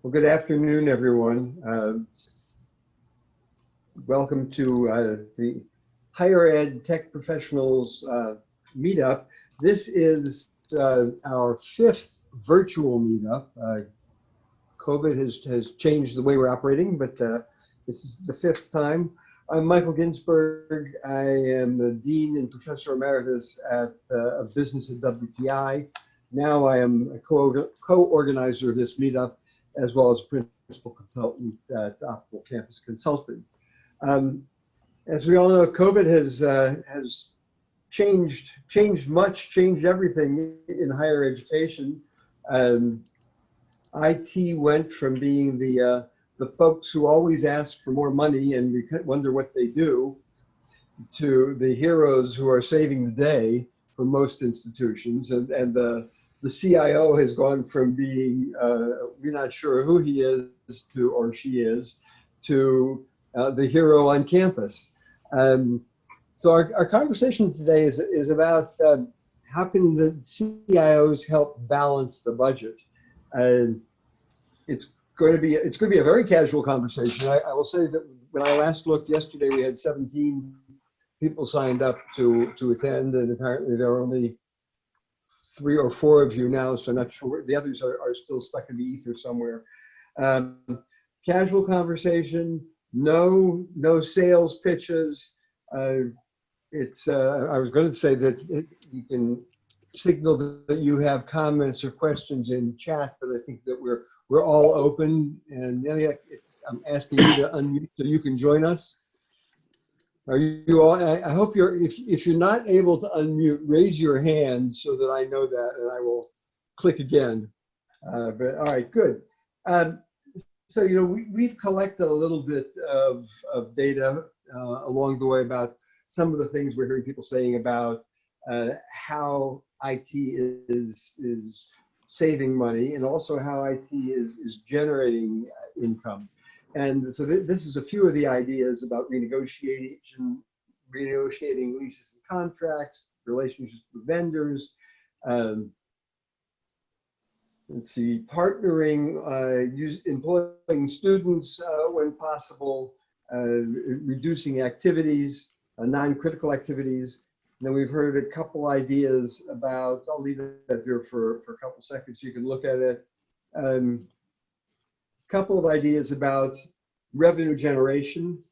Well, good afternoon, everyone. Welcome to the Higher Ed Tech Professionals Meetup. This is our fifth virtual meetup. COVID has changed the way we're operating, but this is the fifth time. I'm Michael Ginzberg. I am the Dean and Professor Emeritus of Business at WPI. Now I am a co-organizer of this meetup, as well as principal consultant at Optical Campus Consulting. As we all know, COVID has changed everything in higher education. IT went from being the folks who always ask for more money and we wonder what they do, to the heroes who are saving the day for most institutions, and the CIO has gone from being, we're not sure who he is to, or she is, to the hero on campus. So our conversation today is about how can the CIOs help balance the budget. It's going to be a very casual conversation. I will say that when I last looked yesterday, we had 17 people signed up to attend, and apparently there are only 3 or 4 of you now, so I'm not sure. The others are still stuck in the ether somewhere. Casual conversation, no sales pitches. I was going to say that you can signal that you have comments or questions in chat, but I think that we're all open. And Nelia, I'm asking you to unmute so you can join us. Are you all? I hope if you're not able to unmute, raise your hand so that I know that, and I will click again. But all right, good. So we've collected a little bit of data along the way about some of the things we're hearing people saying about how IT is saving money, and also how IT is generating income. And so this is a few of the ideas about renegotiating leases and contracts, relationships with vendors, let's see, partnering, employing students when possible, reducing activities, non-critical activities. And then we've heard a couple ideas about, I'll leave that there for a couple seconds so you can look at it. Couple of ideas about revenue generation,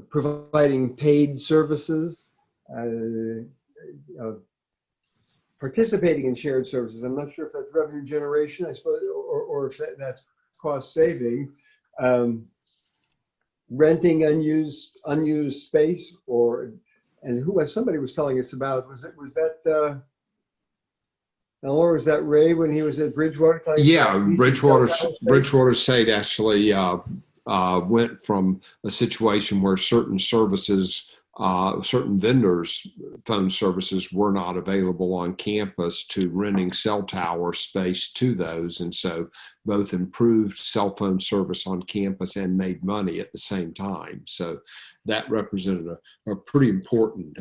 providing paid services, participating in shared services. I'm not sure if that's revenue generation, I suppose, or if that's cost saving. Renting unused space, somebody was telling us about, was that or was that Ray when he was at Bridgewater? Yeah, Bridgewater State actually went from a situation where certain services, certain vendors' phone services were not available on campus, to renting cell tower space to those. And so both improved cell phone service on campus and made money at the same time. So that represented a pretty important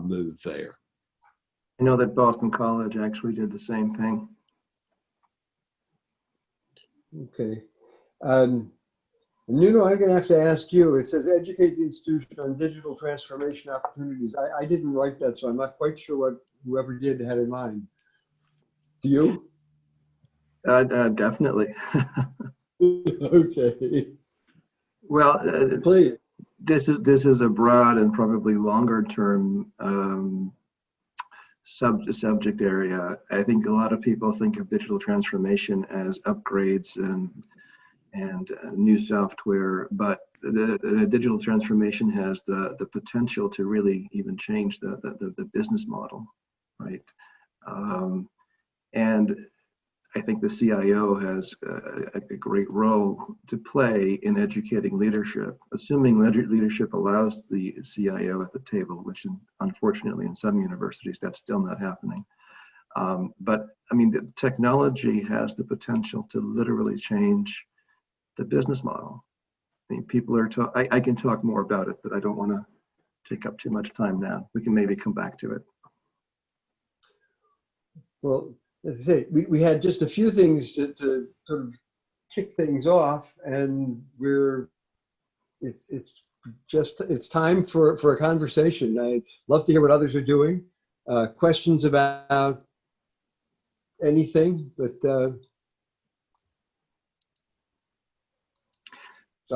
move there. I know that Boston College actually did the same thing. Okay. Nuno, I'm going to have to ask you. It says educate the institution on digital transformation opportunities. I didn't write that, so I'm not quite sure what whoever did had in mind. Do you? Definitely. Okay. Well, please. This is a broad and probably longer term subject area. I think a lot of people think of digital transformation as upgrades and new software, but the digital transformation has the potential to really even change the business model, right? And I think the CIO has a great role to play in educating leadership, assuming leadership allows the CIO at the table, which unfortunately in some universities that's still not happening. But I mean, the technology has the potential to literally change the business model. I mean, people are I can talk more about it, but I don't want to take up too much time now. We can maybe come back to it. Well, as I say, we had just a few things to sort of kick things off, and it's time for a conversation. I'd love to hear what others are doing, questions about anything, but so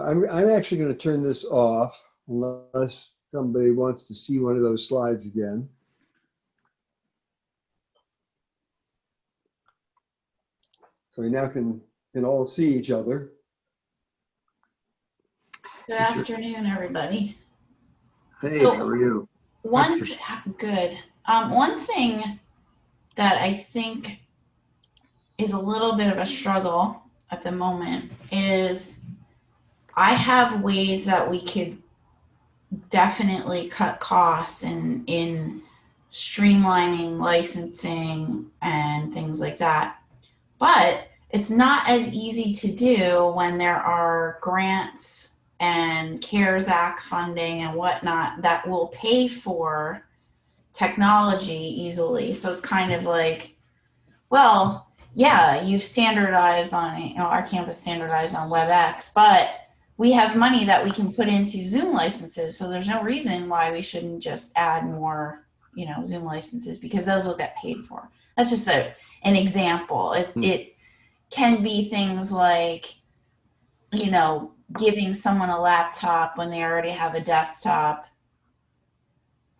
I'm actually going to turn this off unless somebody wants to see one of those slides again. So we now can all see each other. Good afternoon, everybody. Hey, So, how are you? Good. One thing that I think is a little bit of a struggle at the moment is I have ways that we could definitely cut costs in streamlining licensing and things like that. But it's not as easy to do when there are grants and CARES Act funding and whatnot that will pay for technology easily. So it's kind of like, well, yeah, you've standardized on, our campus standardized on WebEx, but we have money that we can put into Zoom licenses. So there's no reason why we shouldn't just add more, Zoom licenses, because those will get paid for. That's just an example. It can be things like, giving someone a laptop when they already have a desktop,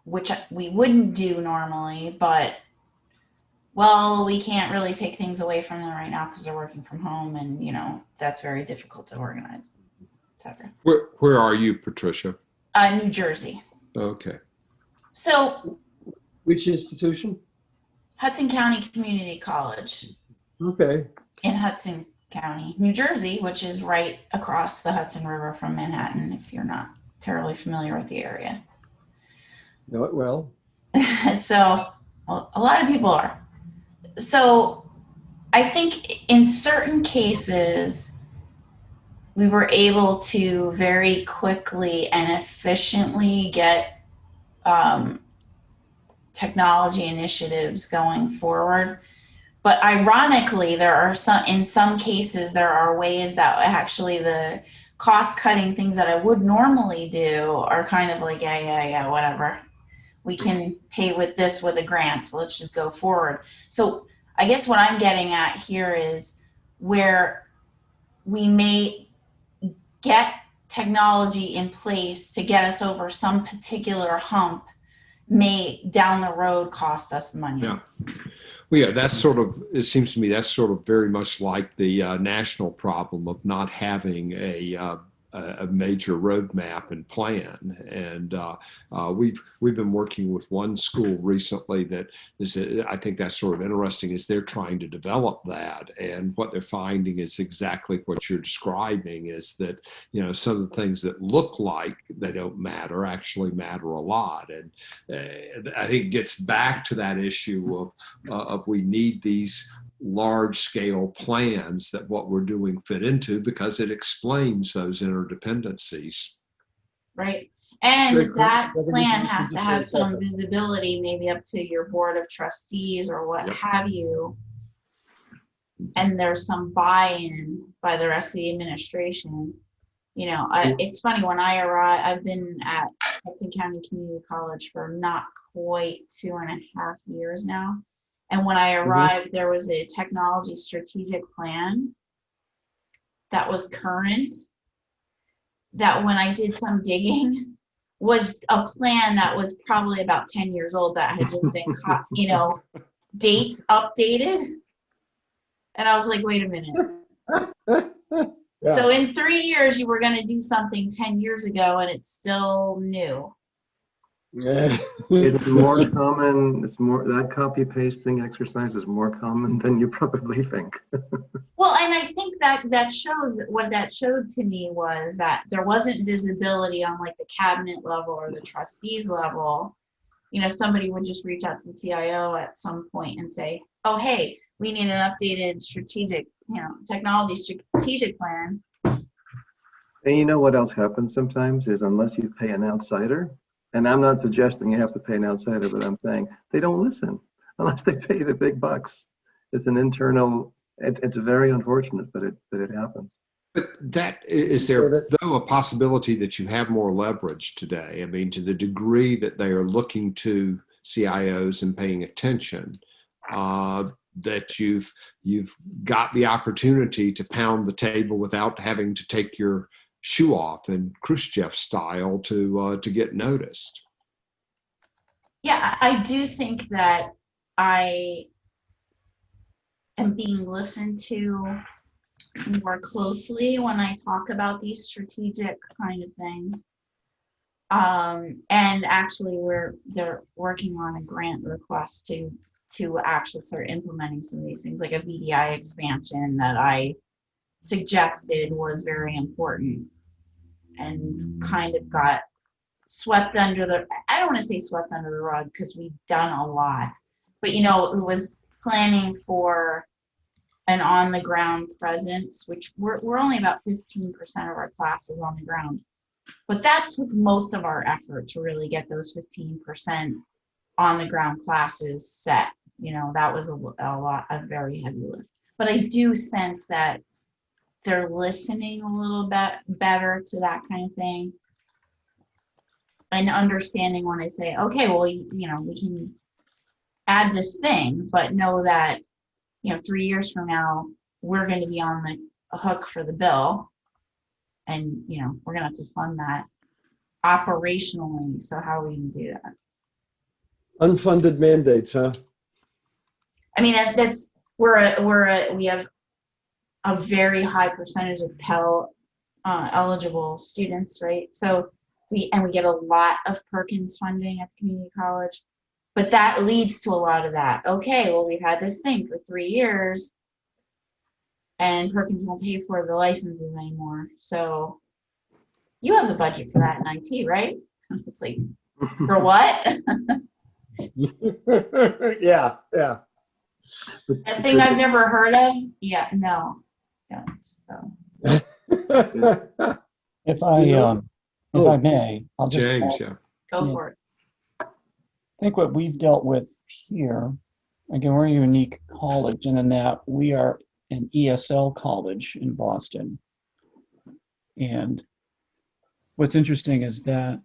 which we wouldn't do normally, but we can't really take things away from them right now because they're working from home, and that's very difficult to organize, etc. Where are you, Patricia? New Jersey. Okay. So, Which institution? Hudson County Community College. Okay. In Hudson County, New Jersey, which is right across the Hudson River from Manhattan, if you're not terribly familiar with the area. Know it well. So, a lot of people are. So, I think in certain cases, we were able to very quickly and efficiently get technology initiatives going forward. But ironically, in some cases, there are ways that actually the cost-cutting things that I would normally do are kind of like, yeah, whatever. We can pay with this with a grant, so let's just go forward. So I guess what I'm getting at here is where we may get technology in place to get us over some particular hump may down the road cost us money. Yeah. Well, yeah, it seems to me that's sort of very much like the national problem of not having a major roadmap and plan. And we've been working with one school recently that is, I think that's sort of interesting, is they're trying to develop that. And what they're finding is exactly what you're describing, is that, some of the things that look like they don't matter actually matter a lot. And I think it gets back to that issue of we need these large scale plans that what we're doing fit into, because it explains those interdependencies. Right. And that plan has to have some visibility, maybe up to your board of trustees or what have you. And there's some buy-in by the rest of the administration. It's funny, when I arrived, I've been at Hudson County Community College for not quite 2.5 years now. And when I arrived, there was a technology strategic plan that was current, that when I did some digging was a plan that was probably about 10 years old that had just been, dates updated. And I was like, wait a minute. Yeah. So in 3 years, you were going to do something 10 years ago and it's still new. Yeah. It's more common, that copy pasting exercise is more common than you probably think. Well, and I think that shows, what that showed to me was that there wasn't visibility on like the cabinet level or the trustees level. Somebody would just reach out to the CIO at some point and say, oh, hey, we need an updated strategic, technology strategic plan. And you know what else happens sometimes is, unless you pay an outsider, and I'm not suggesting you have to pay an outsider, but I'm saying they don't listen unless they pay the big bucks. It's an internal It's very unfortunate, but it happens. But is there, though, a possibility that you have more leverage today? I mean, to the degree that they are looking to CIOs and paying attention, that you've got the opportunity to pound the table without having to take your shoe off in Khrushchev style to get noticed. Yeah, I do think that I am being listened to more closely when I talk about these strategic kind of things. And actually they're working on a grant request to actually start implementing some of these things, like a VDI expansion that I suggested was very important and kind of got swept under the, I don't want to say swept under the rug because we've done a lot, but it was planning for an on the ground presence, which we're only about 15% of our classes on the ground. But that took most of our effort to really get those 15% on the ground classes set. That was a very heavy lift. But I do sense that they're listening a little bit better to that kind of thing and understanding when I say, okay, well, we can add this thing, but know that 3 years from now, we're going to be on the hook for the bill. And, we're going to have to fund that operationally. So how are we going to do that? Unfunded mandates, huh? I mean, we have a very high percentage of Pell eligible students, right? So we get a lot of Perkins funding at the community college. But that leads to a lot of that. Okay, well, we've had this thing for 3 years and Perkins won't pay for the licenses anymore. So you have the budget for that in IT, right? It's like, for what? Yeah. A thing I've never heard of? Yeah, no. Yeah, so. If I may, I'll just James, yeah. Go for it. I think what we've dealt with here, again, we're a unique college in that we are an ESL college in Boston. And what's interesting is that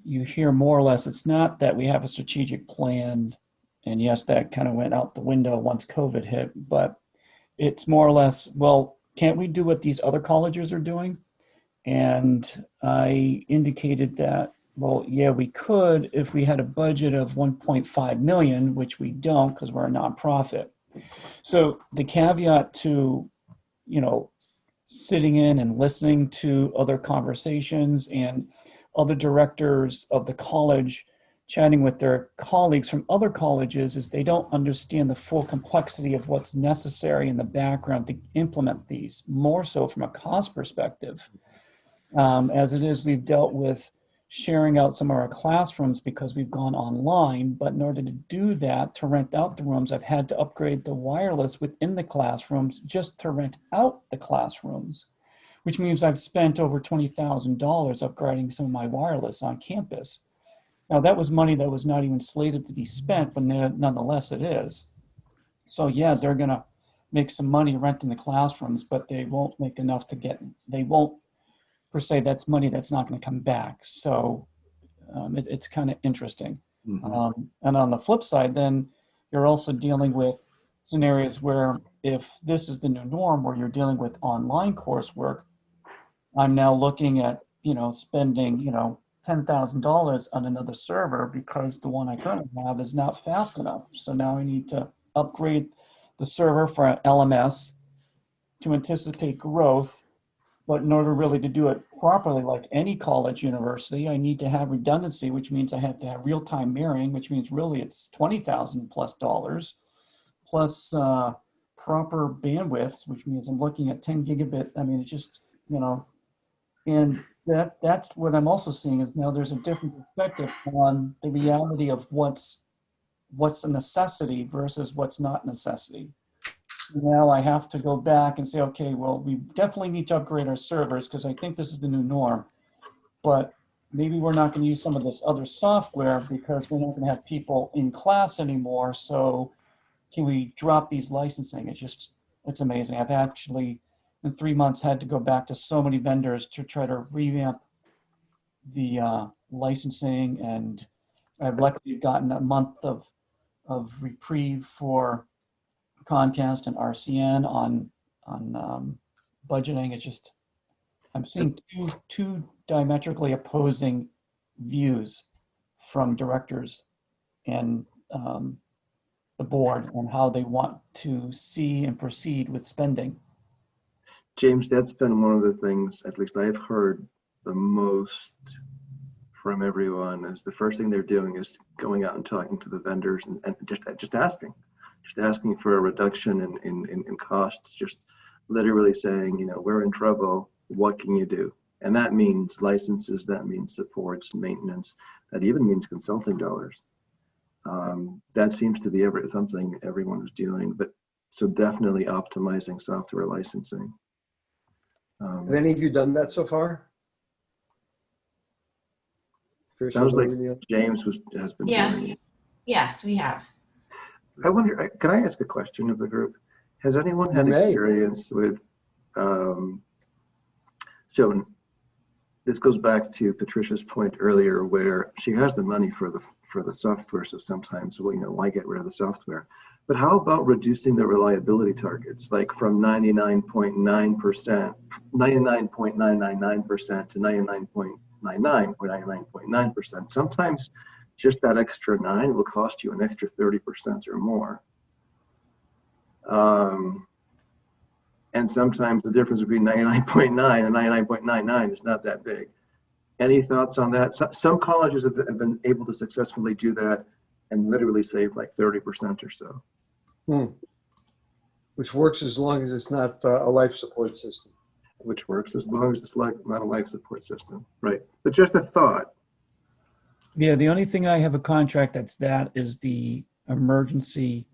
you hear more or less, it's not that we have a strategic plan, and yes, that kind of went out the window once COVID hit, but it's more or less, well, can't we do what these other colleges are doing? And I indicated that, well, yeah, we could if we had a budget of 1.5 million, which we don't because we're a nonprofit. So the caveat to, sitting in and listening to other conversations and other directors of the college chatting with their colleagues from other colleges is they don't understand the full complexity of what's necessary in the background to implement these, more so from a cost perspective. As it is, we've dealt with sharing out some of our classrooms because we've gone online, but in order to do that, to rent out the rooms, I've had to upgrade the wireless within the classrooms just to rent out the classrooms, which means I've spent over $20,000 upgrading some of my wireless on campus. Now that was money that was not even slated to be spent, but nonetheless it is. So yeah, they're gonna make some money renting the classrooms, but they won't make enough they won't per se, that's money that's not going to come back. So it's kind of interesting. Mm-hmm. And on the flip side, then you're also dealing with scenarios where if this is the new norm where you're dealing with online coursework, I'm now looking at, spending, $10,000 on another server because the one I currently have is not fast enough. So now I need to upgrade the server for an LMS to anticipate growth. But in order really to do it properly, like any college university, I need to have redundancy, which means I have to have real-time mirroring, which means really it's $20,000 plus proper bandwidths, which means I'm looking at 10 gigabit. I mean, it's just, and that's what I'm also seeing is now there's a different perspective on the reality of what's a necessity versus what's not necessity. Now I have to go back and say, okay, well, we definitely need to upgrade our servers because I think this is the new norm, but maybe we're not going to use some of this other software because we're not going to have people in class anymore. So can we drop these licensing? it's amazing. I've actually, in 3 months, had to go back to so many vendors to try to revamp the licensing, and I've luckily gotten a month of reprieve for Comcast and RCN on budgeting. It's just, I'm seeing two diametrically opposing views from directors and the board on how they want to see and proceed with spending. James, that's been one of the things, at least I've heard the most from everyone, is the first thing they're doing is going out and talking to the vendors and just asking for a reduction in costs, just literally saying, you know, we're in trouble, what can you do? And that means licenses, that means supports, maintenance, that even means consulting dollars. That seems to be something everyone is doing, but so definitely optimizing software licensing. Have any of you done that so far? Sounds like James has been doing it. Yes, we have. I wonder, can I ask a question of the group? Has anyone had experience with, so this goes back to Patricia's point earlier, where she has the money for the software, so sometimes, well, you know, why get rid of the software? But how about reducing the reliability targets, like from 99.9%, 99.999% to 99.99 or 99.9%? Sometimes just that extra 9 will cost you an extra 30% or more. And sometimes the difference between 99.9 and 99.99 is not that big. Any thoughts on that? Some colleges have been able to successfully do that and literally save like 30% or so. Which works as long as it's not a life support system. Which works as long as it's not a life support system, right? But just a thought. Yeah, the only thing I have a contract that is the emergency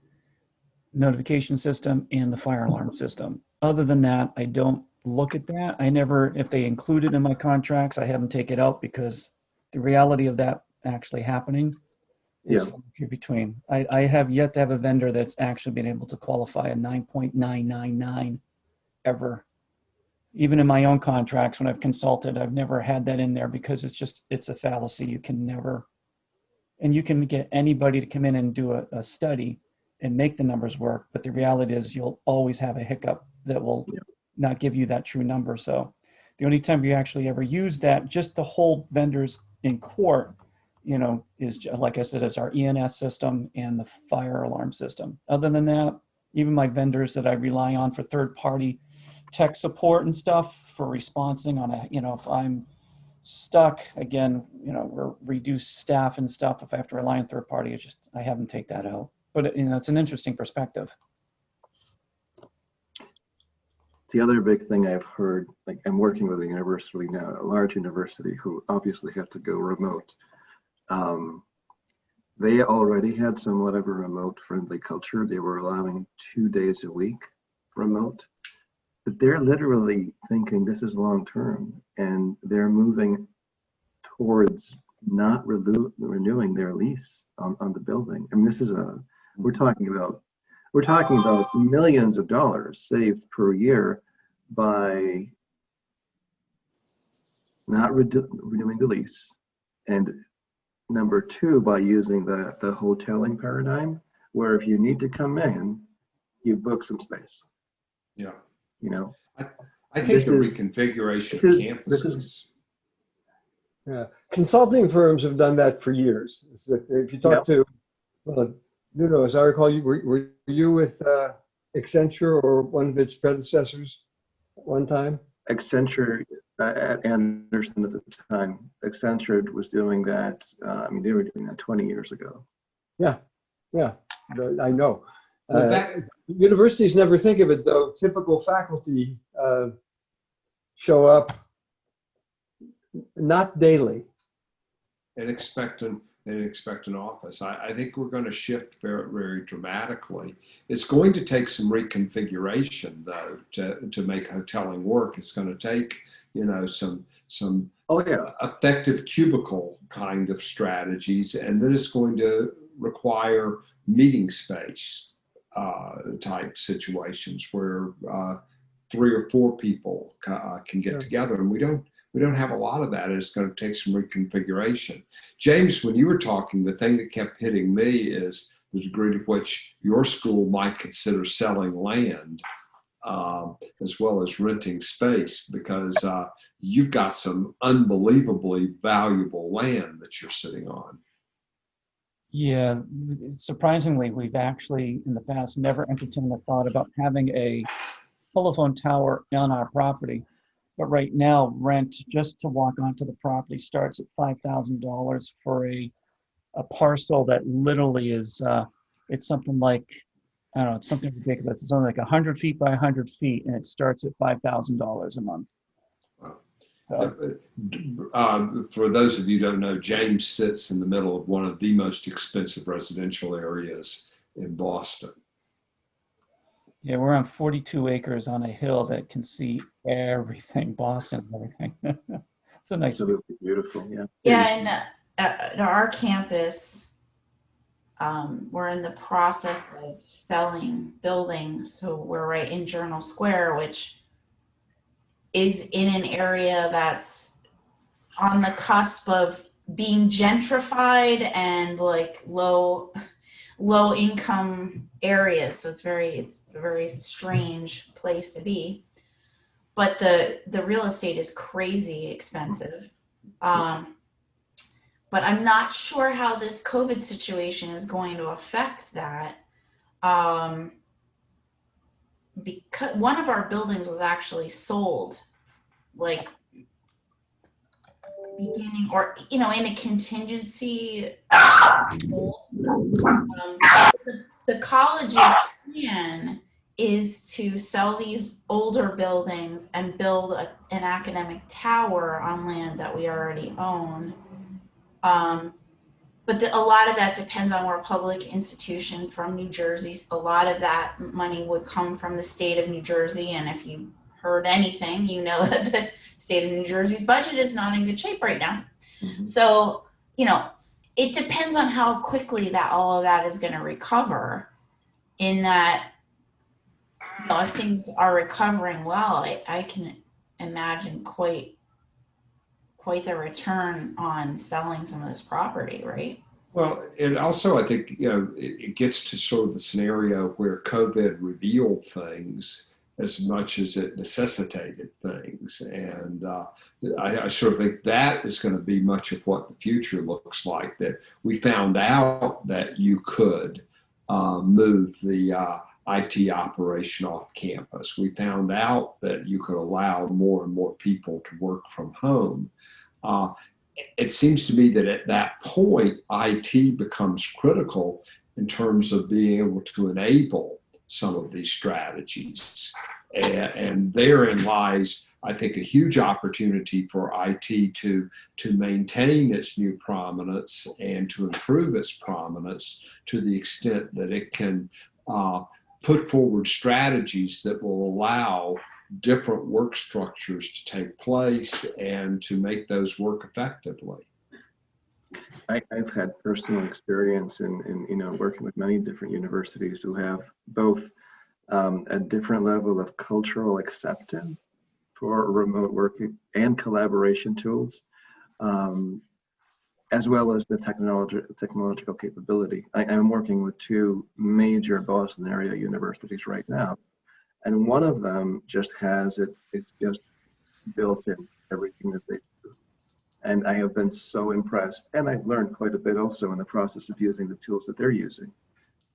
notification system and the fire alarm system. Other than that, I don't look at that. I never, if they include it in my contracts, I haven't taken it out because the reality of that actually happening is few between. I have yet to have a vendor that's actually been able to qualify a 9.999 ever. Even in my own contracts, when I've consulted, I've never had that in there because it's a fallacy. You can never, and you can get anybody to come in and do a study and make the numbers work. But the reality is you'll always have a hiccup that will not give you that true number. So the only time you actually ever use that, just to hold vendors in court, you know, is, like I said, is our ENS system and the fire alarm system. Other than that, even my vendors that I rely on for third-party tech support and stuff for responding on a, you know, if I'm stuck, again, you know, or reduce staff and stuff, if I have to rely on third party, it's just, I haven't take that out. But, you know, it's an interesting perspective. The other big thing I've heard, like I'm working with a university now, a large university who obviously have to go remote. They already had somewhat of a remote friendly culture. They were allowing 2 days a week remote, but they're literally thinking this is long term and they're moving towards not renewing their lease on the building. I mean, this is we're talking about millions of dollars saved per year by not renewing the lease, and number two, by using the hoteling paradigm, where if you need to come in, you book some space. Yeah. You know, I think the reconfiguration of campuses. Consulting firms have done that for years. It's that if you talk to, as I recall, were you with Accenture or one of its predecessors at one time? Accenture at Anderson at the time. Accenture was doing that. I mean, they were doing that 20 years ago. Yeah, I know. Universities never think of it though. Typical faculty show up not daily. And expect an office. I think we're going to shift very, very dramatically. It's going to take some reconfiguration though to make hoteling work. It's going to take, you know, some effective cubicle kind of strategies, and then it's going to require meeting space. type situations where 3 or 4 people can get together, and we don't have a lot of that. It's going to take some reconfiguration. James, when you were talking, the thing that kept hitting me is the degree to which your school might consider selling land as well as renting space, because you've got some unbelievably valuable land that you're sitting on. Yeah, surprisingly, we've actually in the past never entertained the thought about having a telephone tower on our property. But right now, rent just to walk onto the property starts at $5,000 for a parcel that literally is, it's something like, I don't know, it's something ridiculous. It's only like 100 feet by 100 feet, and it starts at $5,000 a month. Wow. So, For those of you who don't know, James sits in the middle of one of the most expensive residential areas in Boston. yeah, we're on 42 acres on a hill that can see everything, Boston, everything. It's a nice. Absolutely beautiful. Yeah. Yeah, and at our campus, we're in the process of selling buildings. So we're right in Journal Square, which is in an area that's on the cusp of being gentrified and like low income areas. So it's a very strange place to be. But the real estate is crazy expensive. But I'm not sure how this COVID situation is going to affect that. Because one of our buildings was actually sold like beginning or in a contingency. The college's plan is to sell these older buildings and build an academic tower on land that we already own. But a lot of that depends on we're a public institution from New Jersey. A lot of that money would come from the state of New Jersey. And if you heard anything, you know that the state of New Jersey's budget is not in good shape right now. Mm-hmm. So, it depends on how quickly that all of that is going to recover. In that, if things are recovering well, I can imagine quite the return on selling some of this property, right? Well, and also I think, it gets to sort of the scenario where COVID revealed things as much as it necessitated things. And I sort of think that is going to be much of what the future looks like, that we found out that you could move the IT operation off campus. We found out that you could allow more and more people to work from home. It seems to me that at that point, IT becomes critical in terms of being able to enable some of these strategies. And therein lies, I think, a huge opportunity for IT to maintain its new prominence and to improve its prominence to the extent that it can put forward strategies that will allow different work structures to take place and to make those work effectively. I've had personal experience in working with many different universities who have both a different level of cultural acceptance for remote working and collaboration tools, as well as the technological capability. I'm working with 2 major Boston area universities right now, and one of them just has it's just built in everything that they do. And I have been so impressed, and I've learned quite a bit also in the process of using the tools that they're using.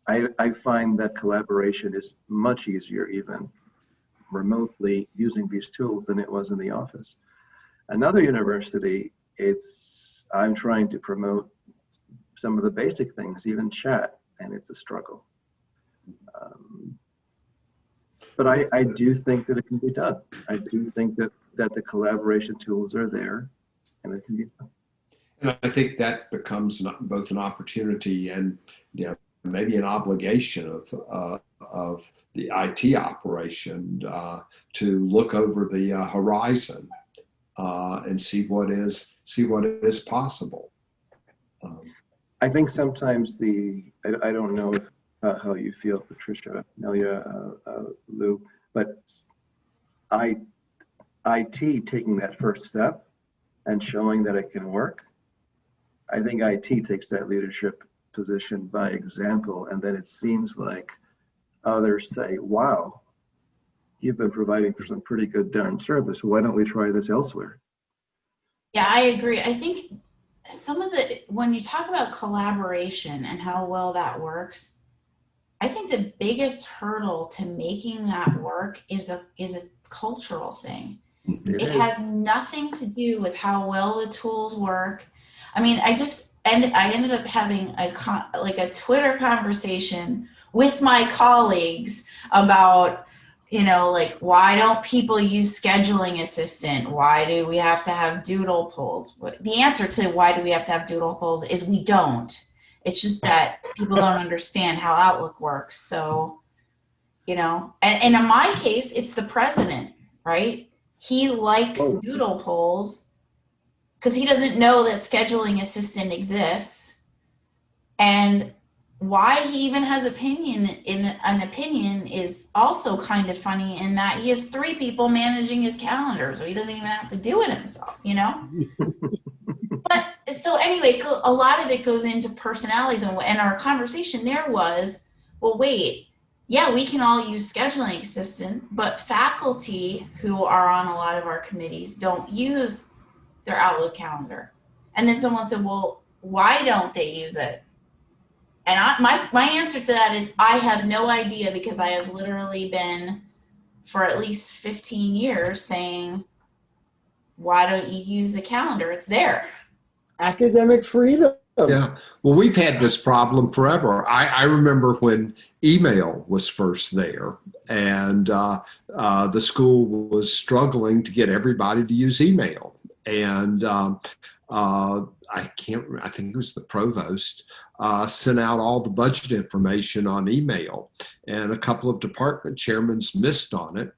I find that collaboration is much easier even remotely using these tools than it was in the office. Another university, I'm trying to promote some of the basic things, even chat, and it's a struggle. But I do think that it can be done. I do think that the collaboration tools are there and it can be done. And I think that becomes both an opportunity and maybe an obligation of the IT operation to look over the horizon and see what is possible. I think sometimes I don't know if how you feel, Patricia, Nelia, Lou, but IT taking that first step and showing that it can work, I think IT takes that leadership position by example, and then it seems like others say, wow, you've been providing for some pretty good darn service. Why don't we try this elsewhere? Yeah, I agree. I think when you talk about collaboration and how well that works, I think the biggest hurdle to making that work is a cultural thing. It has nothing to do with how well the tools work. I mean, I ended up having a Twitter conversation with my colleagues about, why don't people use scheduling assistant? Why do we have to have doodle polls? The answer to why do we have to have doodle polls is we don't. It's just that people don't understand how Outlook works. So, and in my case, it's the president, right? He likes doodle polls because he doesn't know that scheduling assistant exists. And why he even has an opinion is also kind of funny in that he has 3 people managing his calendar, so he doesn't even have to do it himself, But so anyway, a lot of it goes into personalities, and our conversation there was, well, wait, yeah, we can all use scheduling assistant, but faculty who are on a lot of our committees don't use their Outlook calendar. And then someone said, well, why don't they use it? And my answer to that is I have no idea, because I have literally been for at least 15 years saying, why don't you use the calendar? It's there. Academic freedom. Yeah. Well, we've had this problem forever. I remember when email was first there, and the school was struggling to get everybody to use email. And I think it was the provost sent out all the budget information on email, and a couple of department chairmen missed on it,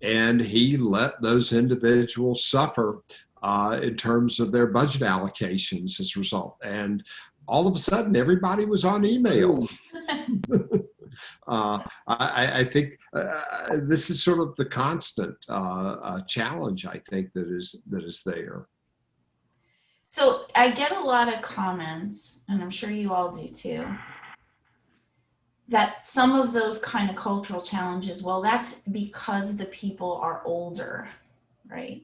and he let those individuals suffer in terms of their budget allocations as a result. And all of a sudden, everybody was on email. I think this is sort of the constant challenge, I think, that is there. So I get a lot of comments, and I'm sure you all do too, that some of those kind of cultural challenges, well, that's because the people are older, right?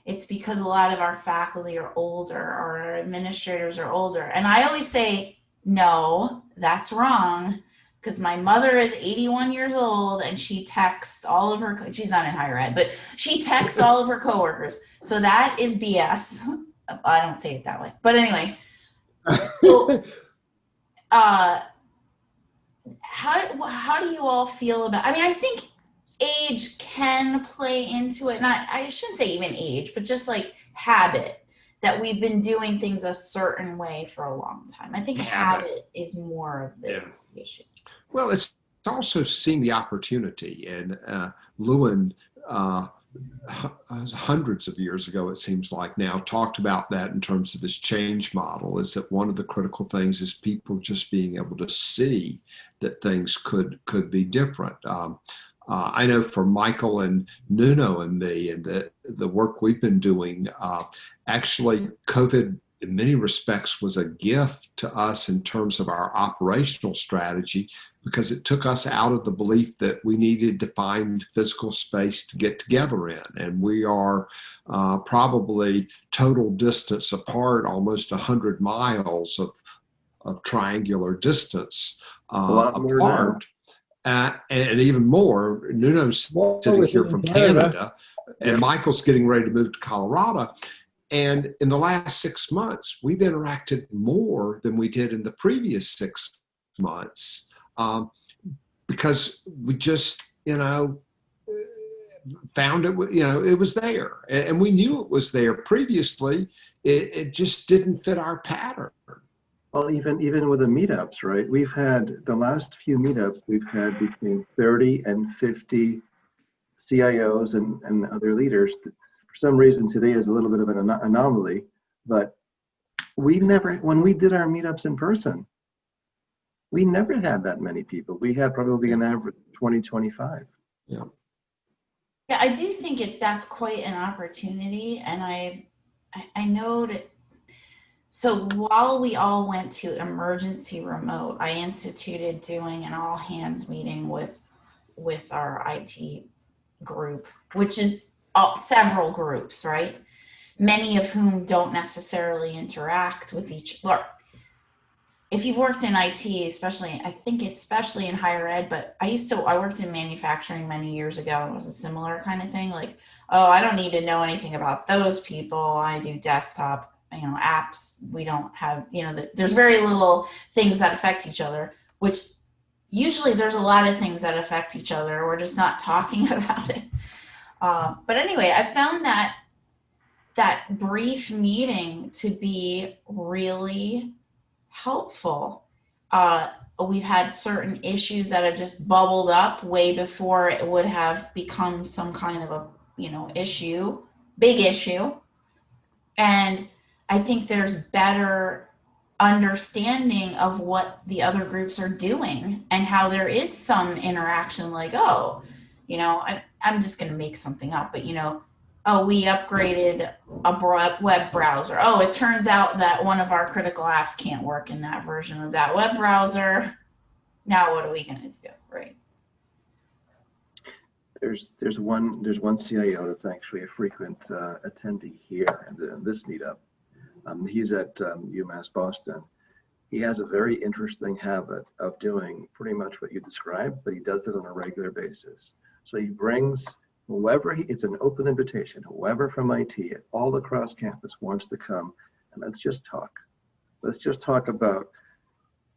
It's because a lot of our faculty are older, or our administrators are older. And I always say, no, that's wrong. Because my mother is 81 years old, and she texts all of her, she's not in higher ed, but she texts all of her coworkers. So that is BS. I don't say it that way. But anyway, so, how do you all feel about, I mean, I think age can play into it. Not, I shouldn't say even age, but just like habit, that we've been doing things a certain way for a long time. I think habit is more of the issue. Well, it's also seeing the opportunity. And Lewin, hundreds of years ago, it seems like now, talked about that in terms of his change model, is that one of the critical things is people just being able to see that things could be different. I know for Michael and Nuno and me, and the work we've been doing, actually COVID in many respects was a gift to us in terms of our operational strategy, because it took us out of the belief that we needed to find physical space to get together in. And we are probably total distance apart, almost 100 miles of triangular distance apart. And even more, Nuno's sitting here from Canada, and Michael's getting ready to move to Colorado. And in the last 6 months, we've interacted more than we did in the previous 6 months, because we just, found it, it was there. And we knew it was there previously. It just didn't fit our pattern. Well, even with the meetups, right? We've had the last few meetups, we've had between 30 and 50 CIOs and other leaders. For some reason, today is a little bit of an anomaly, but we never, when we did our meetups in person, We never had that many people. We had probably an average 20, 25. Yeah. Yeah, I do think that's quite an opportunity, and I know that. So while we all went to emergency remote, I instituted doing an all hands meeting with our IT group, which is several groups, right? Many of whom don't necessarily interact with each other. If you've worked in IT, especially, I think especially in higher ed, but I worked in manufacturing many years ago, and it was a similar kind of thing. Like, oh, I don't need to know anything about those people. I do desktop, apps. We don't have, there's very little things that affect each other, which usually there's a lot of things that affect each other. We're just not talking about it. But anyway, I found that brief meeting to be really helpful. We've had certain issues that have just bubbled up way before it would have become some kind of a, big issue. And I think there's better understanding of what the other groups are doing and how there is some interaction, like, oh, I'm just going to make something up, but oh, we upgraded a web browser. Oh, it turns out that one of our critical apps can't work in that version of that web browser. Now what are we going to do, right? There's one CIO that's actually a frequent attendee here in this meetup. He's at UMass Boston. He has a very interesting habit of doing pretty much what you described, but he does it on a regular basis. So he brings whoever it's an open invitation, whoever from IT all across campus wants to come, and let's just talk. Let's just talk about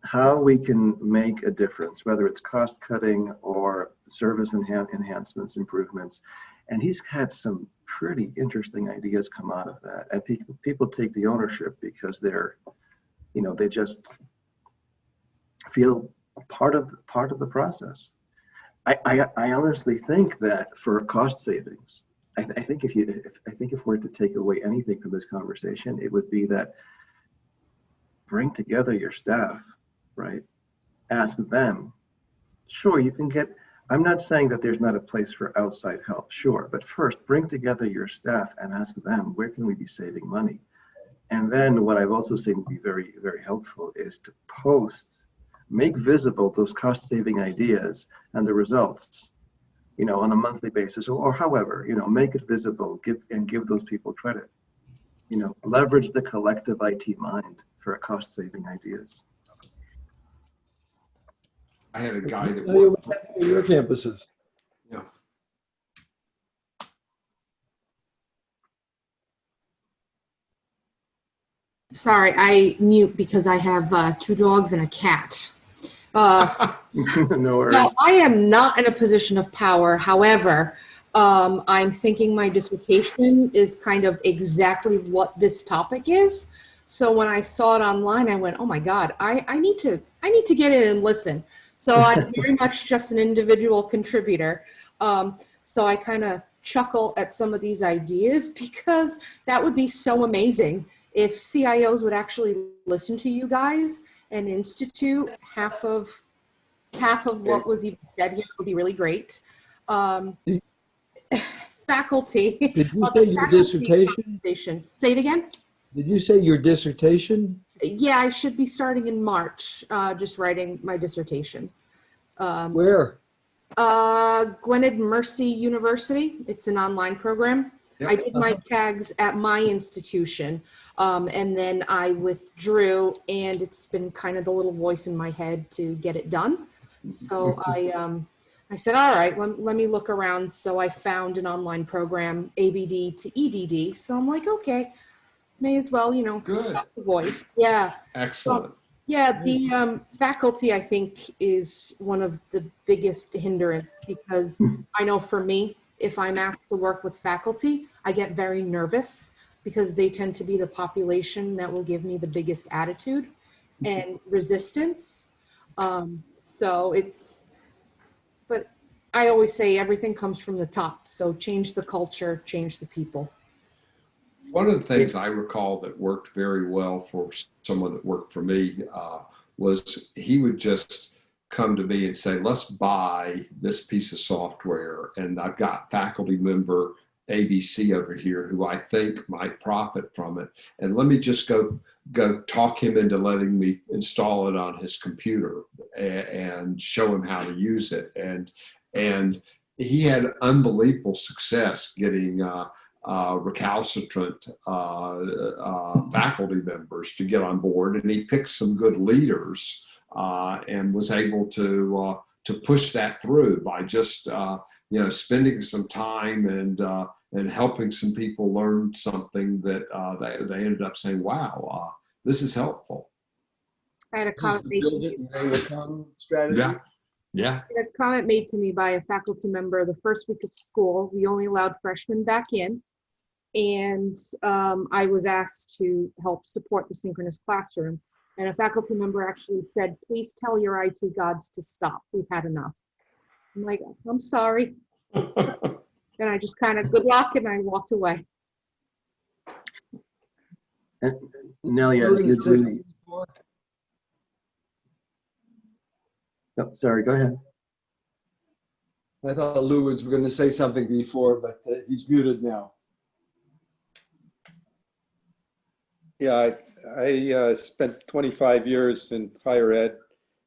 how we can make a difference, whether it's cost cutting or service enhancements, improvements. And he's had some pretty interesting ideas come out of that. And people take the ownership because they just feel part of the process. I honestly think that for cost savings, I think if we're to take away anything from this conversation, it would be that bring together your staff, right? Ask them. Sure, you can get. I'm not saying that there's not a place for outside help, sure, but first bring together your staff and ask them, where can we be saving money? And then what I've also seen to be very, very helpful is to make visible those cost-saving ideas and the results, on a monthly basis or however, make it visible, give those people credit, leverage the collective IT mind for cost-saving ideas. I had a guy that Tell you worked. what's happening in your campuses. Yeah. Sorry, I mute because I have 2 dogs and a cat. No worries. So I am not in a position of power. However, I'm thinking my dissertation is kind of exactly what this topic is. So when I saw it online, I went, "Oh my God, I need to get in and listen." So I'm very much just an individual contributor. So I kind of chuckle at some of these ideas because that would be so amazing if CIOs would actually listen to you guys and institute half of what was even said here would be really great. Faculty. Did you say your dissertation? Say it again. Did you say your dissertation? Yeah, I should be starting in March, just writing my dissertation. Where? Gwynedd Mercy University. It's an online program. Yep. I did my CAGs at my institution, and then I withdrew, and it's been kind of the little voice in my head to get it done. So I said, all right, let me look around. So I found an online program, ABD to EDD. So I'm like, okay, may as well, Good. the voice. Yeah. Excellent. Yeah, the faculty, I think, is one of the biggest hindrance because I know for me, if I'm asked to work with faculty, I get very nervous because they tend to be the population that will give me the biggest attitude and resistance. But I always say everything comes from the top. So change the culture, change the people. One of the things I recall that worked very well for someone that worked for me was he would just come to me and say, let's buy this piece of software. And I've got faculty member ABC over here who I think might profit from it. And let me just go talk him into letting me install it on his computer and show him how to use it. And he had unbelievable success getting recalcitrant faculty members to get on board, and he picked some good leaders and was able to push that through by just spending some time and helping some people learn something that they ended up saying, wow, this is helpful. I had a This is comment the made, build it and they will come strategy. Yeah. a comment made to me by a faculty member the first week of school. We only allowed freshmen back in. And I was asked to help support the synchronous classroom. And a faculty member actually said, please tell your IT gods to stop. We've had enough. I'm like, I'm sorry. And I just kind of, good luck, and I walked away. Nellie, We're gonna say something before. oh, sorry, go ahead. I thought Lou was going to say something before, but he's muted now. Yeah, I spent 25 years in higher ed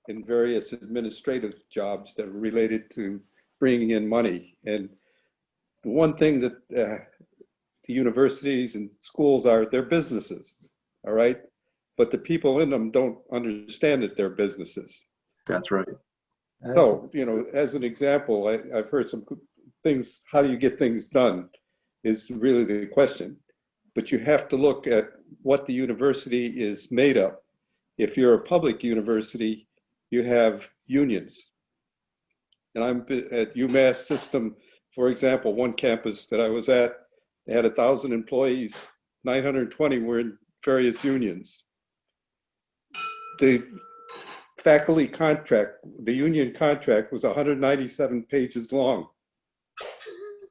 in various administrative jobs that were related to bringing in money. And the one thing that the universities and schools are, they're businesses, all right? But the people in them don't understand that they're businesses. That's right. So, as an example, I've heard some things, how do you get things done is really the question. But you have to look at what the university is made of. If you're a public university, you have unions. And I'm at UMass System, for example, one campus that I was at, they had 1,000 employees, 920 were in various unions. The faculty contract, the union contract was 197 pages long.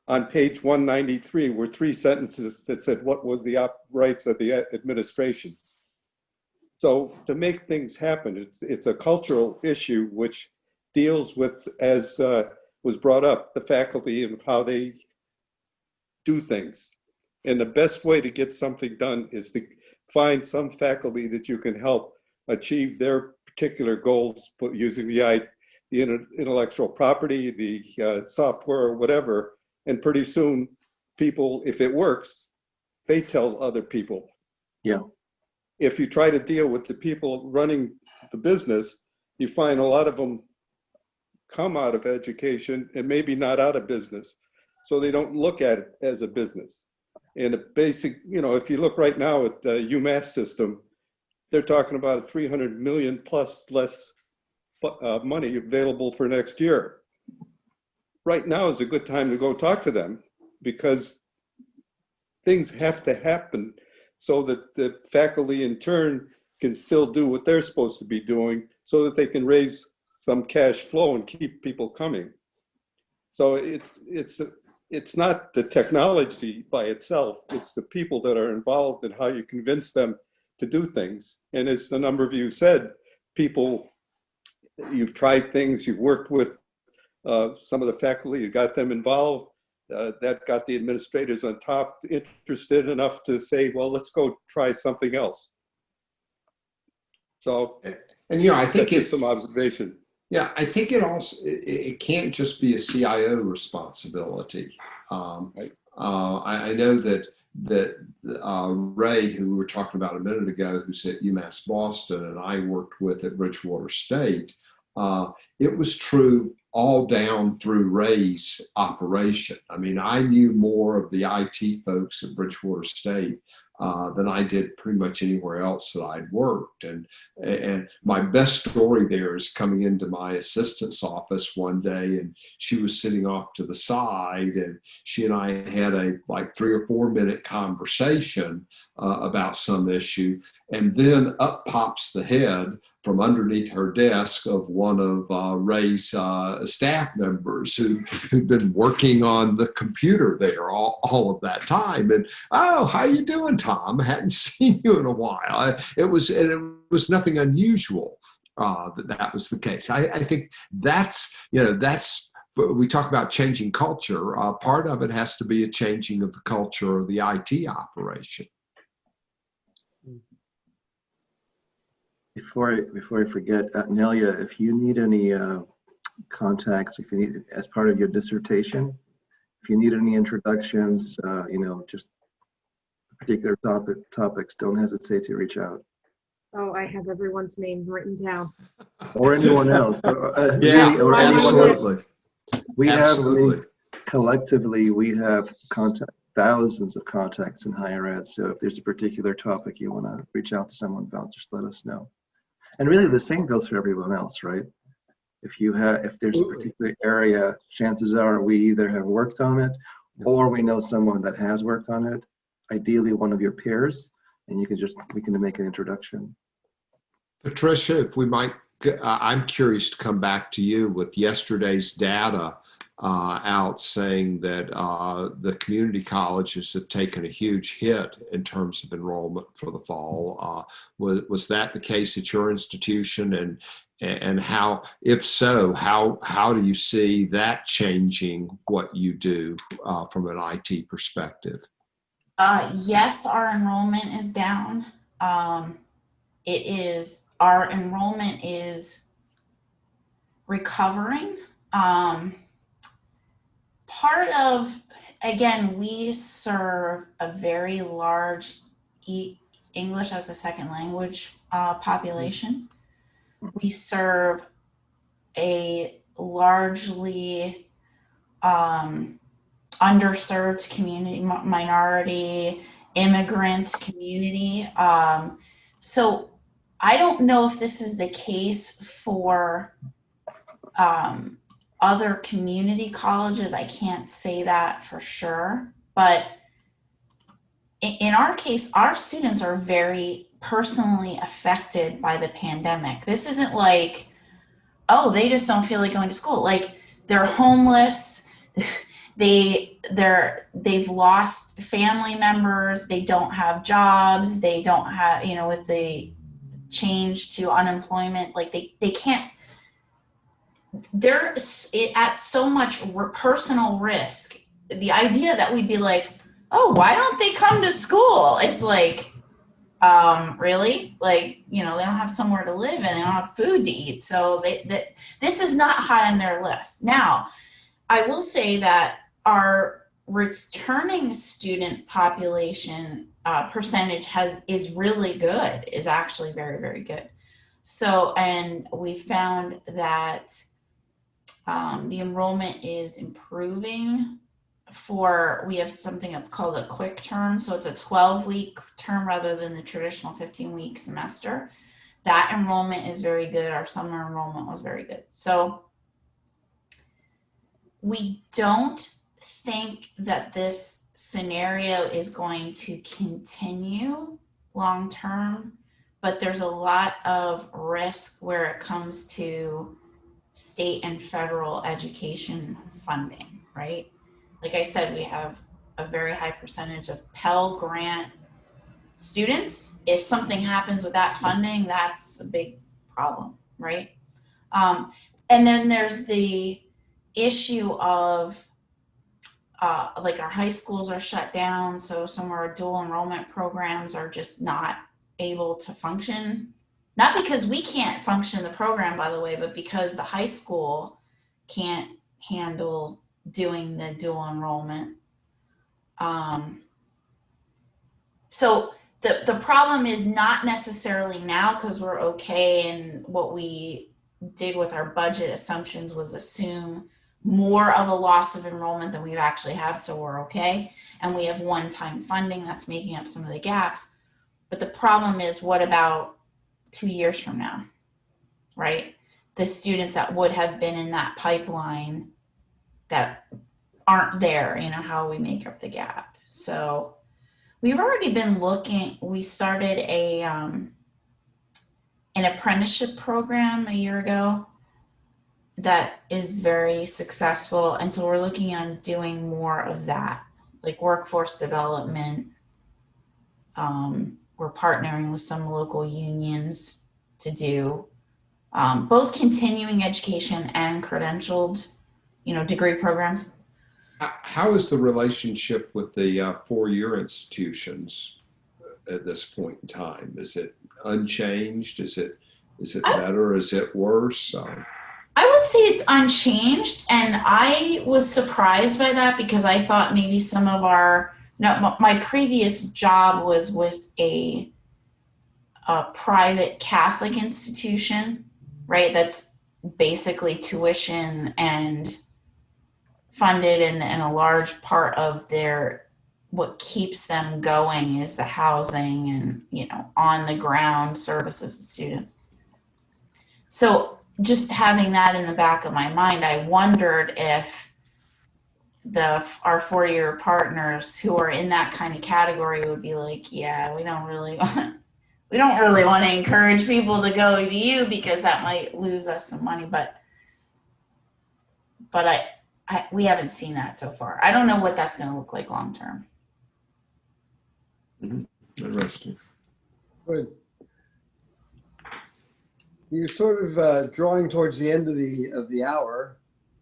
On page 193 were 3 sentences that said what were the rights of the administration. So to make things happen, it's a cultural issue which deals with, as was brought up, the faculty and how they do things. And the best way to get something done is to find some faculty that you can help achieve their particular goals using the intellectual property, the software, or whatever. And pretty soon, people, if it works, they tell other people. Yeah. If you try to deal with the people running the business, you find a lot of them come out of education and maybe not out of business. So they don't look at it as a business. And the basic, if you look right now at the UMass system, they're talking about a 300 million plus less money available for next year. Right now is a good time to go talk to them because things have to happen so that the faculty in turn can still do what they're supposed to be doing so that they can raise some cash flow and keep people coming. So it's not the technology by itself, it's the people that are involved and how you convince them to do things. And as a number of you said, people, you've tried things, you've worked with some of the faculty, you got them involved, that got the administrators on top interested enough to say, well, let's go try something else. So, And I think it's some observation. Yeah, I think it can't just be a CIO responsibility. Right. I know that Ray, who we were talking about a minute ago, who's at UMass Boston, and I worked with at Bridgewater State, it was true all down through Ray's operation. I mean, I knew more of the IT folks at Bridgewater State than I did pretty much anywhere else that I'd worked. And my best story there is coming into my assistant's office one day, and she was sitting off to the side, and she and I had a 3 or 4 minute conversation about some issue. And then up pops the head from underneath her desk of one of Ray's staff members who'd been working on the computer there all of that time. And, oh, how you doing, Tom? I hadn't seen you in a while. It was nothing unusual. that was the case. I think that's, we talk about changing culture. Part of it has to be a changing of the culture of the IT operation. Before I forget, Nelia, if you need any contacts, if you need, as part of your dissertation, if you need any introductions, just particular topics, don't hesitate to reach out. Oh, I have everyone's name written down. Or anyone else. Yeah, or anyone else. absolutely. We Absolutely. have, collectively, we have thousands of contacts in higher ed. So if there's a particular topic you want to reach out to someone about, just let us know. And really the same goes for everyone else, right? If there's a particular area, chances are we either have worked on it or we know someone that has worked on it, ideally one of your peers, and we can make an introduction. Patricia, if we might, I'm curious to come back to you with yesterday's data out saying that the community colleges have taken a huge hit in terms of enrollment for the fall. Was that the case at your institution? And how, if so, how do you see that changing what you do from an IT perspective? Yes, our enrollment is down. Our enrollment is recovering. Part of, again, we serve a very large English as a second language population. We serve a largely underserved community, minority, immigrant community. So I don't know if this is the case for other community colleges. I can't say that for sure, but in our case, our students are very personally affected by the pandemic. This isn't like, oh, they just don't feel like going to school. Like, they're homeless, they've lost family members, they don't have jobs, they don't have, with the change to unemployment, like they can't, they're at so much personal risk. The idea that we'd be like, oh, why don't they come to school? It's like, really? Like, they don't have somewhere to live and they don't have food to eat. So this is not high on their list. Now, I will say that our returning student population percentage is really good, is actually very, very good. So, and we found that the enrollment is improving. We have something that's called a quick term. So it's a 12-week term rather than the traditional 15-week semester. That enrollment is very good. Our summer enrollment was very good. So we don't think that this scenario is going to continue long term, but there's a lot of risk where it comes to state and federal education funding, right? Like I said, we have a very high percentage of Pell Grant students. If something happens with that funding, that's a big problem, right? And then there's the issue of like our high schools are shut down, so some of our dual enrollment programs are just not able to function. Not because we can't function in the program, by the way, but because the high school can't handle doing the dual enrollment. So the problem is not necessarily now because we're okay, and what we did with our budget assumptions was assume more of a loss of enrollment than we've actually have, so we're okay. And we have one-time funding that's making up some of the gaps. But the problem is, what about 2 years from now, right? The students that would have been in that pipeline that aren't there, how we make up the gap. So we've already been looking, we started an apprenticeship program a year ago that is very successful. And so we're looking on doing more of that, like workforce development. We're partnering with some local unions to do both continuing education and credentialed, degree programs. How is the relationship with the four-year institutions at this point in time? Is it unchanged? Is it better? Is it worse? I would say it's unchanged, and I was surprised by that because I thought maybe some of my previous job was with a private Catholic institution, right? That's basically tuition and funded, and a large part of what keeps them going is the housing and, on the ground services to students. So just having that in the back of my mind, I wondered if our four-year partners who are in that kind of category would be like, yeah, we don't really want to encourage people to go to you because that might lose us some money. But we haven't seen that so far. I don't know what that's going to look like long term. Interesting. Good. You're sort of drawing towards the end of the hour.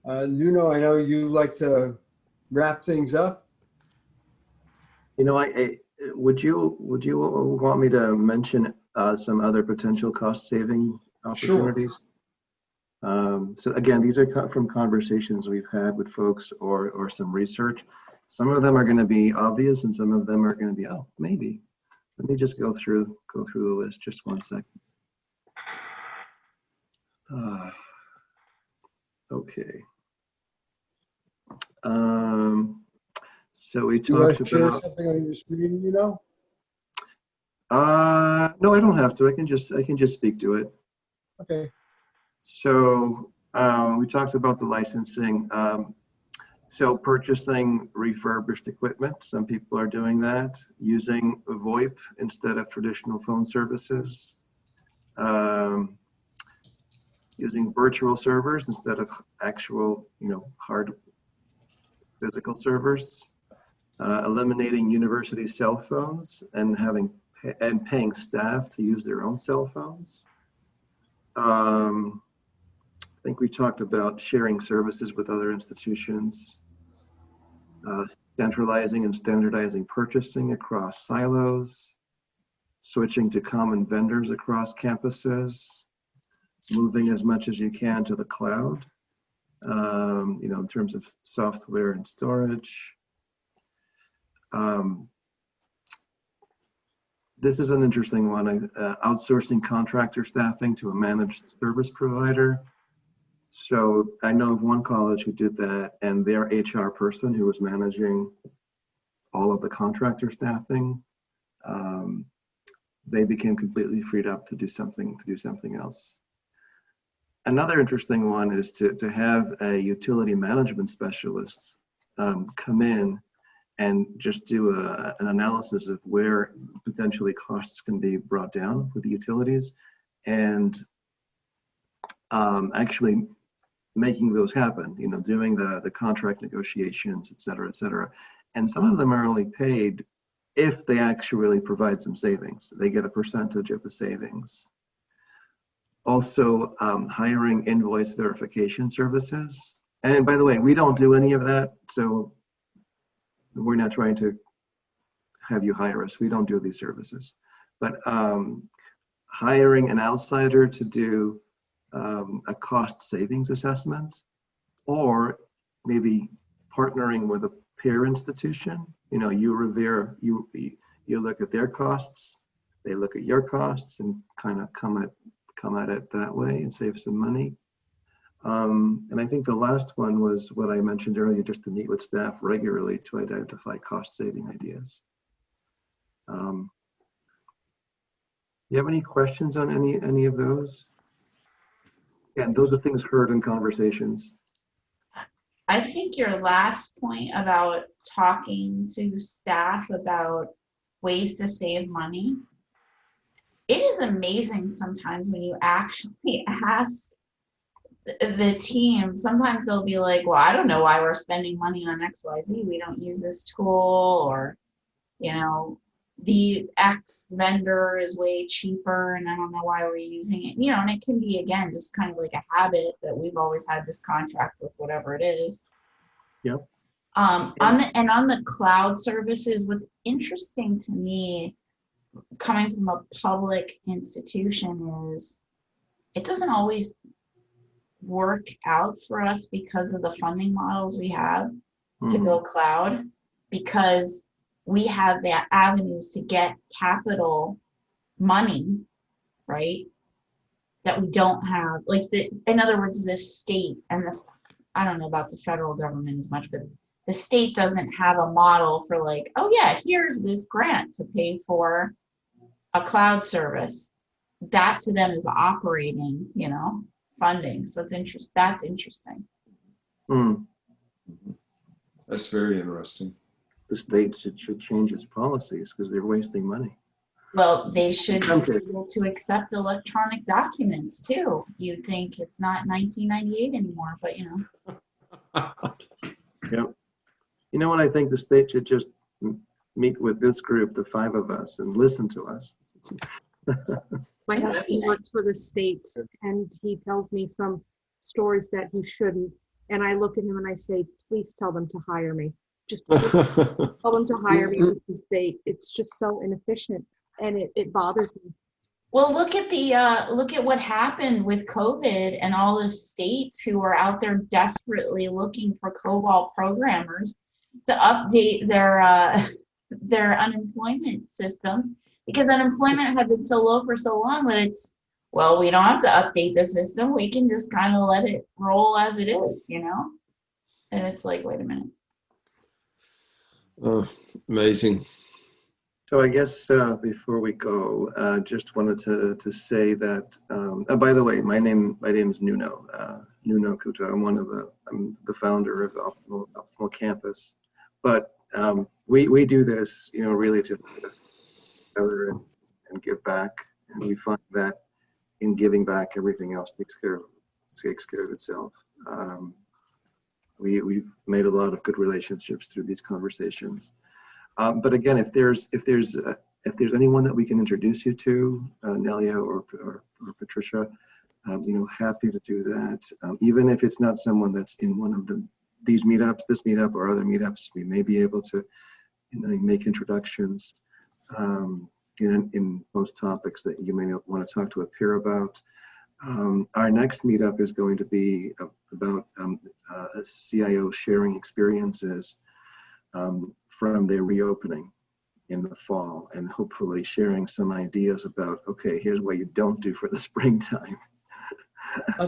Nuno, I know you like to wrap things up. Would you want me to mention some other potential cost saving opportunities? Sure. So again, these are from conversations we've had with folks or some research. Some of them are going to be obvious, and some of them are going to be, oh, maybe. Let me just go through the list. Just one second. Okay. So we Do you want talked to share about something on your screen, no, I don't have to. I can just speak to it. Okay. So we talked about the licensing. So purchasing refurbished equipment, some people are doing that, using VoIP instead of traditional phone services, using virtual servers instead of actual, hard physical servers, eliminating university cell phones and paying staff to use their own cell phones. I think we talked about sharing services with other institutions, centralizing and standardizing purchasing across silos, switching to common vendors across campuses, moving as much as you can to the cloud, in terms of software and storage. This is an interesting one, outsourcing contractor staffing to a managed service provider. So I know of one college who did that, and their HR person who was managing all of the contractor staffing, they became completely freed up to do something else. Another interesting one is to have a utility management specialist come in and just do an analysis of where potentially costs can be brought down with the utilities, and actually making those happen, doing the contract negotiations, et cetera, et cetera. And some of them are only paid if they actually provide some savings. They get a percentage of the savings. Also, hiring invoice verification services. And by the way, we don't do any of that, so we're not trying to have you hire us. We don't do these services. But hiring an outsider to do a cost savings assessment, or maybe partnering with a peer institution. You look at their costs, they look at your costs, and kind of come at it that way and save some money. And I think the last one was what I mentioned earlier, just to meet with staff regularly to identify cost saving ideas. You have any questions on any of those? And those are things heard in conversations. I think your last point about talking to staff about ways to save money, it is amazing sometimes when you actually ask the team. Sometimes they'll be like, well, I don't know why we're spending money on XYZ. We don't use this tool, or, the X vendor is way cheaper and I don't know why we're using it, you know, and it can be, again, just kind of like a habit that we've always had this contract with whatever it is. Yep. On the cloud services, what's interesting to me coming from a public institution is it doesn't always work out for us because of the funding models we have to go cloud, because we have the avenues to get capital money, right? That we don't have, like in other words, the state and I don't know about the federal government as much, but the state doesn't have a model for like, oh yeah, here's this grant to pay for a cloud service. That to them is operating, you know, funding. So that's interesting. That's very interesting. The state should change its policies because they're wasting money. Well, they should be able to accept electronic documents too. You'd think it's not 1998 anymore, but you know. Yeah. You know what? I think the state should just meet with this group, the 5 of us, and listen to us. My husband works for the state, and he tells me some stories that he shouldn't. And I look at him and I say, please tell them to hire me. Just tell them to hire me because it's just so inefficient, and it bothers me. Well, look at what happened with COVID and all the states who are out there desperately looking for COBOL programmers to update their unemployment systems, because unemployment had been so low for so long that we don't have to update the system. We can just kind of let it roll as it is, you know? And it's like, wait a minute. Oh, amazing. So I guess before we go, just wanted to say that. By the way, my name is Nuno Kuta. I'm the founder of Optimal Campus. But we do this, you know, really to together and give back, and we find that in giving back, everything else takes care of itself. We've made a lot of good relationships through these conversations. But again, if there's anyone that we can introduce you to, Nelia or Patricia, you know, happy to do that. Even if it's not someone that's in one of these meetups, this meetup or other meetups, we may be able to, you know, make introductions in most topics that you may want to talk to a peer about. Our next meetup is going to be about CIO sharing experiences from their reopening in the fall, and hopefully sharing some ideas about, okay, here's what you don't do for the springtime.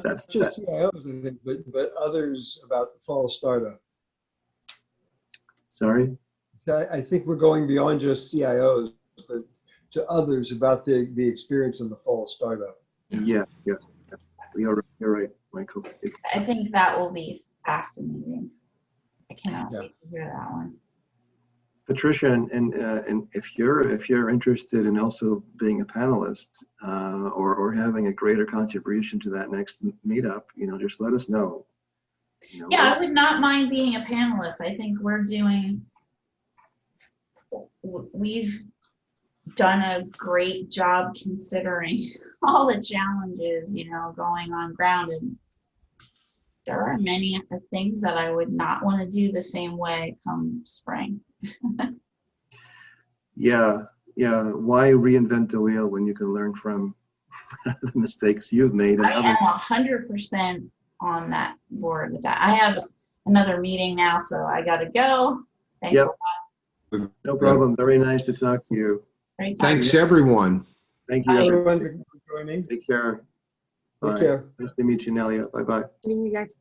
That's just CIOs, but others about the fall startup. Sorry? I think we're going beyond just CIOs, but to others about the experience in the fall startup. Yeah, yes. You're right, Michael. I think that will be fascinating. I cannot wait to hear that one. Patricia, and if you're interested in also being a panelist or having a greater contribution to that next meetup, you know, just let us know. You know, yeah, I would not mind being a panelist. I think we've done a great job considering all the challenges, you know, going on ground, and there are many things that I would not want to do the same way come spring. Yeah. Why reinvent the wheel when you can learn from the mistakes you've made? And I am 100% on that board with that. I have another meeting now, so I got to go. Thanks a lot. No problem. Very nice to talk to you. Thanks, everyone. Thank you, everyone, for joining. Take care. Take care. Nice to meet you, Nelia. Bye-bye. Meeting you guys.